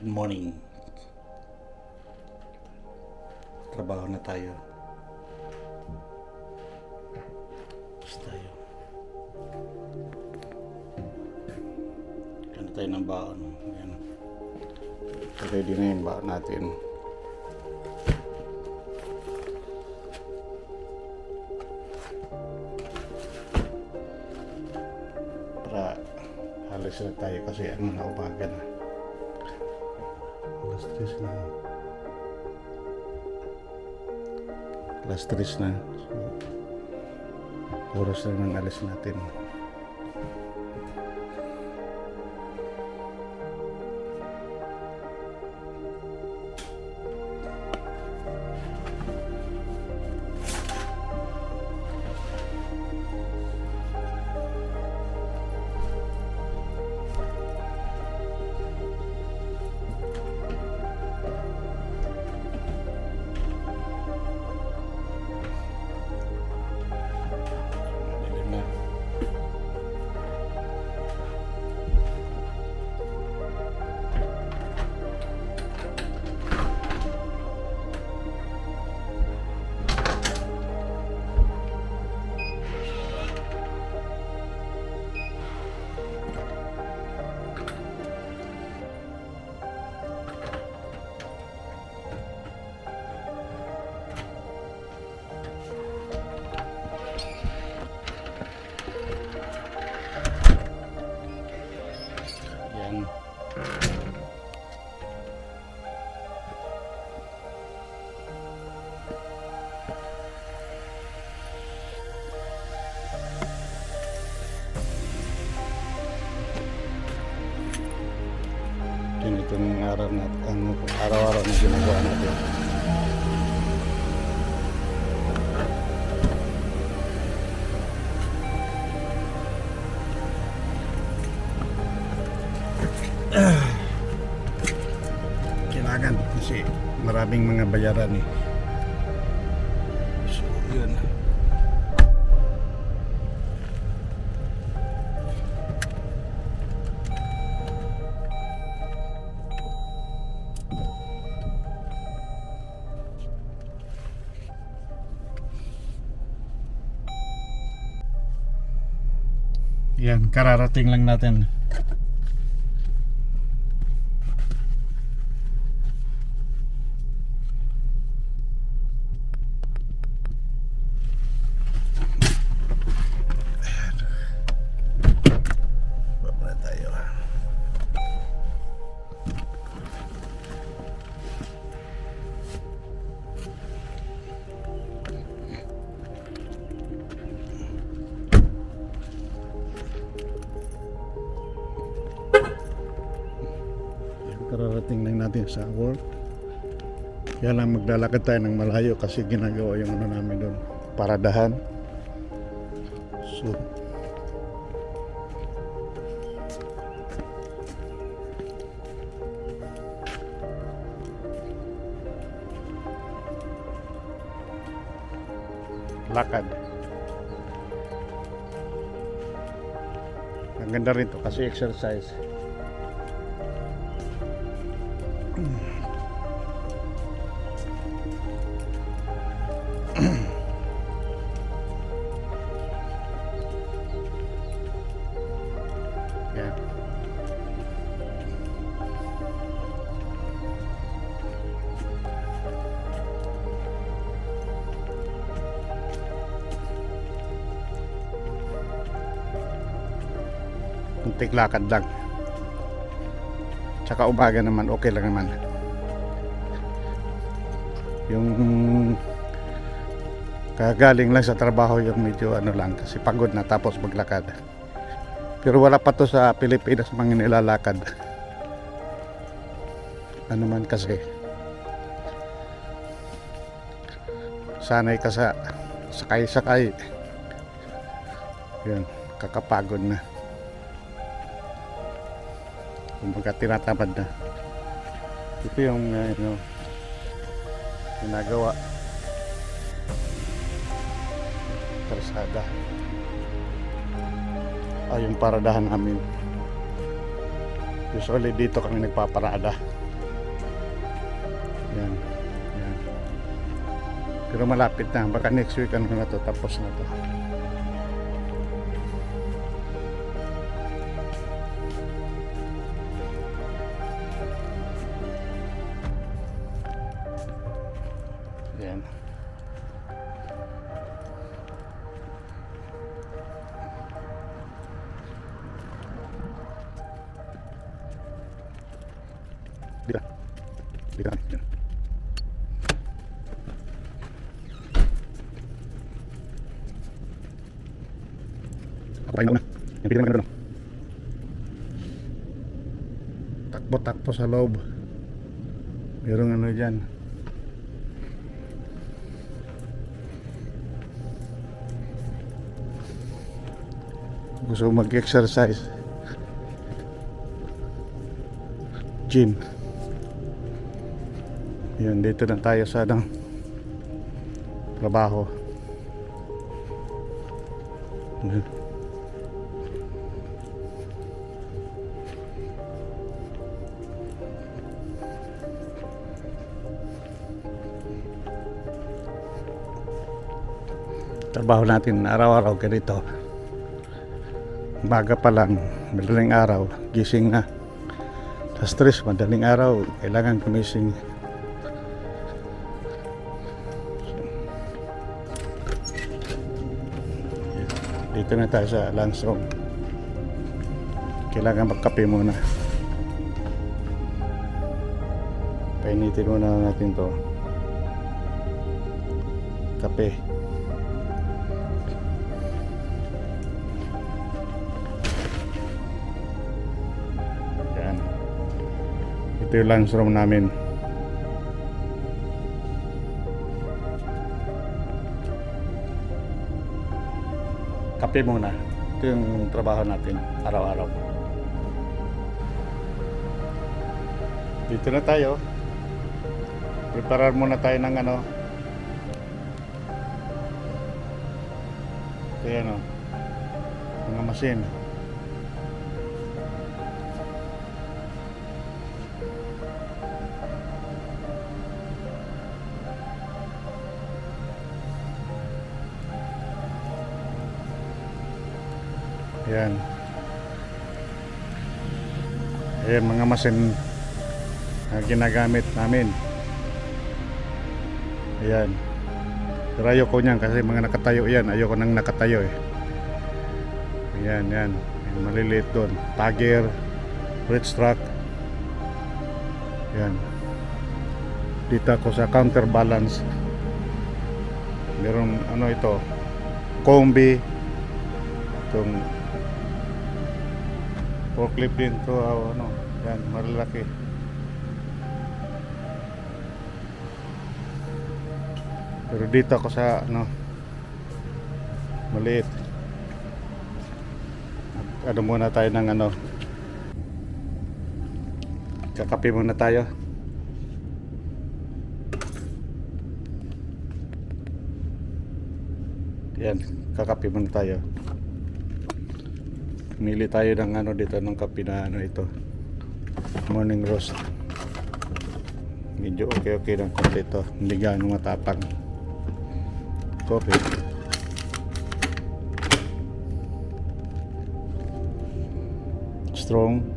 Good morning. Trabaho na tayo. Tapos tayo. Kano tayo ng baon. Ayan. Ready na yung baon natin. Para halos na tayo kasi na umaga na. Alas 3 na. Alas 3 na. So, oras na ng alis natin. Yan. Itong araw-araw na ginagawa natin. Kailangan kasi maraming mga bayaran eh. So yun. Yan, kararating lang natin. Baba tayo. Kararating lang natin sa work. Kaya lang maglalakad tayo ng malayo kasi ginagawa yung namin doon, paradahan. So lakad. Ang ganda rin to kasi exercise. Yan. Kunting lakad lang. Tsaka umaga naman, okay lang naman. Yung kagaling lang sa trabaho yung medyo lang kasi pagod na tapos maglakad. Pero wala pa to sa Pilipinas mga nilalakad. Ano man kasi sanay ka sa sakay-sakay. Yun, kakapagod na. Kumbaga tinatamad na. Ito yung ginagawa. Kalsada. Yung paradahan namin. Usually dito kami nagpaparada. Yan. Yan. Pero malapit na. Baka next week ano na to. Tapos na to. Yan. Dito. Dito. Yan. Kapain mo na. Yan, pili naman doon. Takbo-takbo sa loob. Merong ano dyan. Gusto mag-exercise. Gym. Yun, dito na tayo sa trabaho. Yun. Trabaho natin araw-araw ganito. Umaga pa lang, madaling araw, gising na. Sa stress, madaling araw, kailangan gumising. Dito na tayo sa lunch room. Kailangan magkape muna. Painitin muna natin to. Kape. Yan. Ito yung lunch room namin. Kape muna. Ito yung trabaho natin araw-araw. Dito na tayo. Preparar muna tayo ng ano. Ito yan o. Mga machine. Yan. Ayan mga machine na ginagamit namin. Ayan. Pero ayoko niyan kasi mga nakatayo yan. Ayoko nang nakatayo eh. Ayan, yan. Yung maliliit doon. Tiger, bridge truck. Ayan. Dito ako sa counterbalance. Meron ano ito. Combi. Itong forklift din to, ano, yan, malalaki. Pero dito ako sa, ano, maliit. Ano muna tayo ng, ano, kakape muna tayo. Yan, kakape muna tayo. Pumili tayo ng ano dito ng kape na ano ito. Morning roast. Medyo okay ng konti ito. Hindi gaano matapang. Coffee. Strong.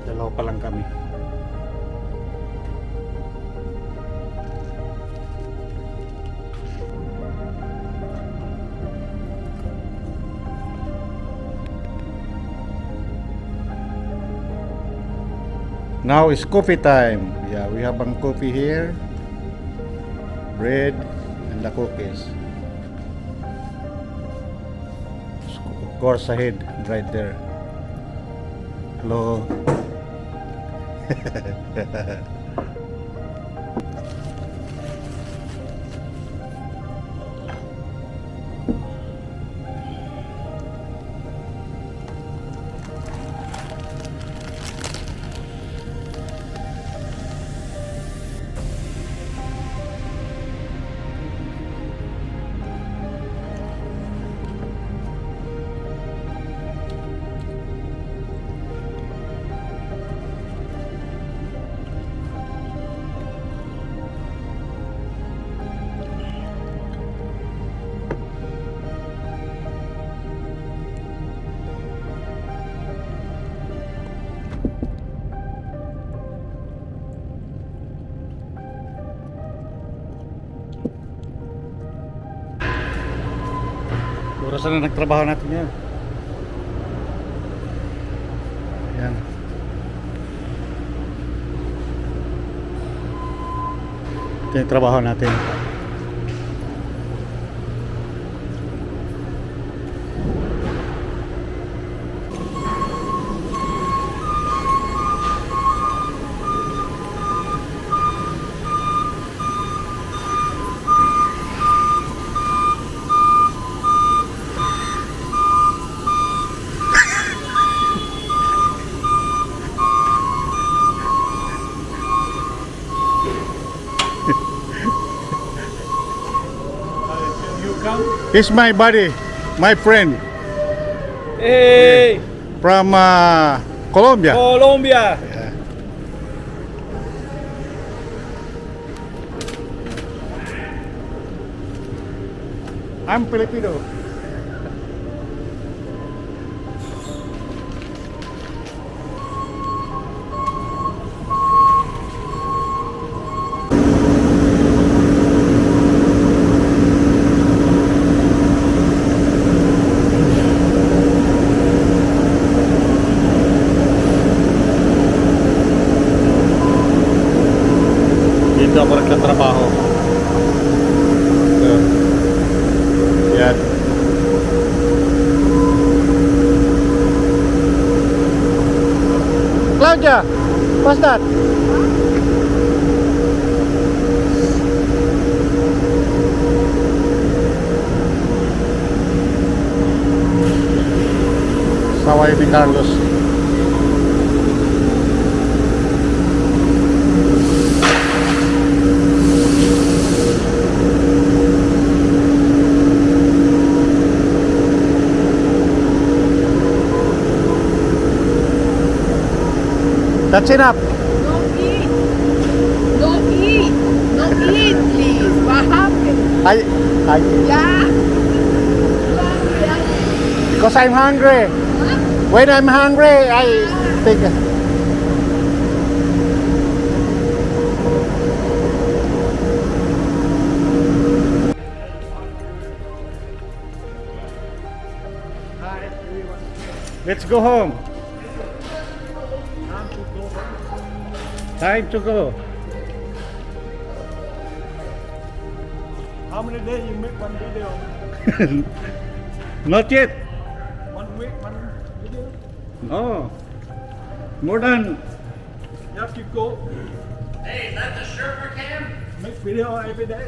Dalawa pa lang kami. Now is coffee time. Yeah, we have ang coffee here. Bread and the cookies. Of course, ahead, right there. Hello. Orasan na nagtrabaho natin yan. Yan. Ito yung trabaho natin. He's my buddy, my friend Hey, from Colombia. Colombia. Yeah. I'm Filipino. Dito ako nagtatrabaho. So, yan. Claudia, what's that? Saway ni Carlos. That's enough. Don't eat. Don't eat. Don't eat, please. What happened? I Yeah. Hungry. because I'm hungry. Huh? When I'm hungry, I think. Let's go home. Time to go. How many days you make one video? Not yet. 1 week, one video? No. More than You have to go. Hey, is that the Sherpa cam? Make video every day.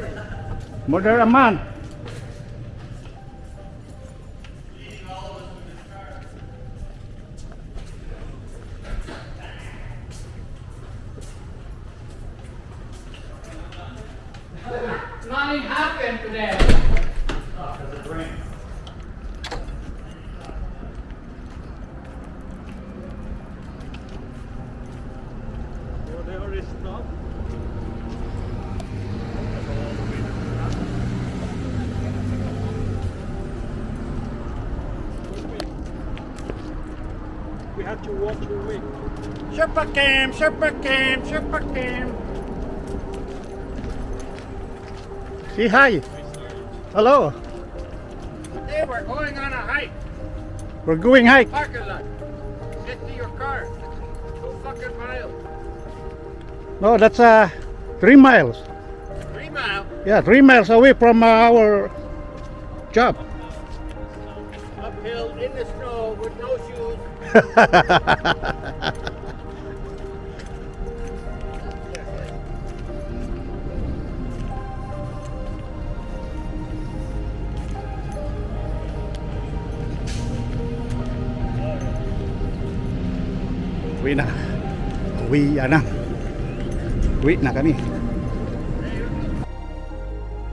a month. Nothing happened today. Oh, they already stopped. We have to walk 2 weeks. Sherpa cam, Sherpa cam, Sherpa cam. Say hi. Hello. Hey, we're going on a hike. We're going hike. Parking lot. Get to your car. 2 fucking miles. No, that's 3 miles. 3 miles. Yeah, 3 miles away from our job. Uphill in the snow with no shoes. Uwi na. Uwi na. Uwi na kami.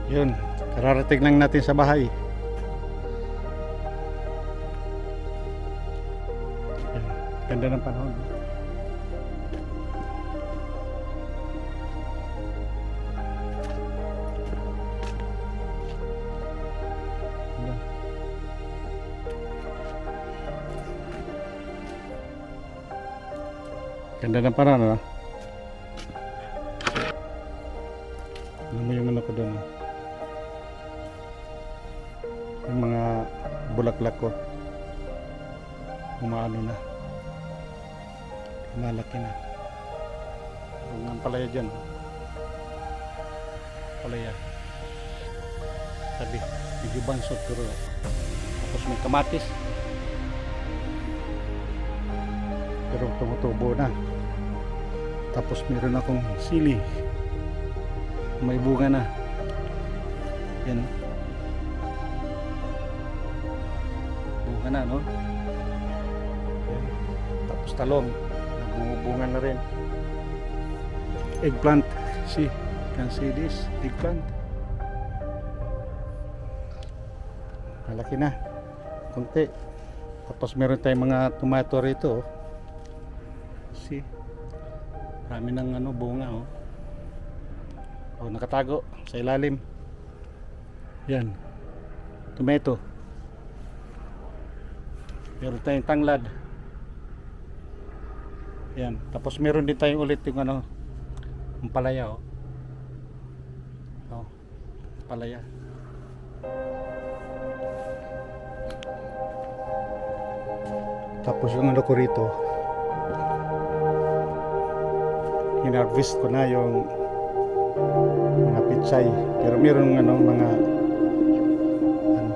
Yun, kararating lang natin sa bahay. Yan, ganda ng panahon. Yan. Ganda ng panahon, no? Ano mo yung ano ko doon? Yung mga bulaklak ko umaano na, malaki na. Yung ang palaya dyan, palaya tabi, medyo bansot pero tapos may kamatis pero tumutubo na. Tapos meron akong sili, may bunga na yan, bunga na, no? Yan. Tapos talong, nagbubunga na rin. Eggplant, see, can see this eggplant, malaki na konti. Tapos meron tayong mga tomato rito, oh. See, marami ng ano, bunga, oh. Oh, nakatago sa ilalim. Yan, tomato. Meron tayong tanglad. Yan, tapos meron din tayong ulit yung ano, ang palaya, oh. Oh, palaya. Tapos yung ano ko rito, hinarvest ko na yung mga pitsay, pero meron ano, mga ano,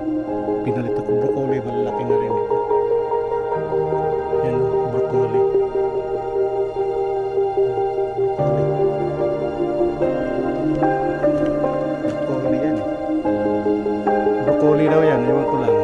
pinalit ako broccoli, malalaki na rin. Yan, broccoli. Broccoli yan. Broccoli daw yan, ewan ko lang.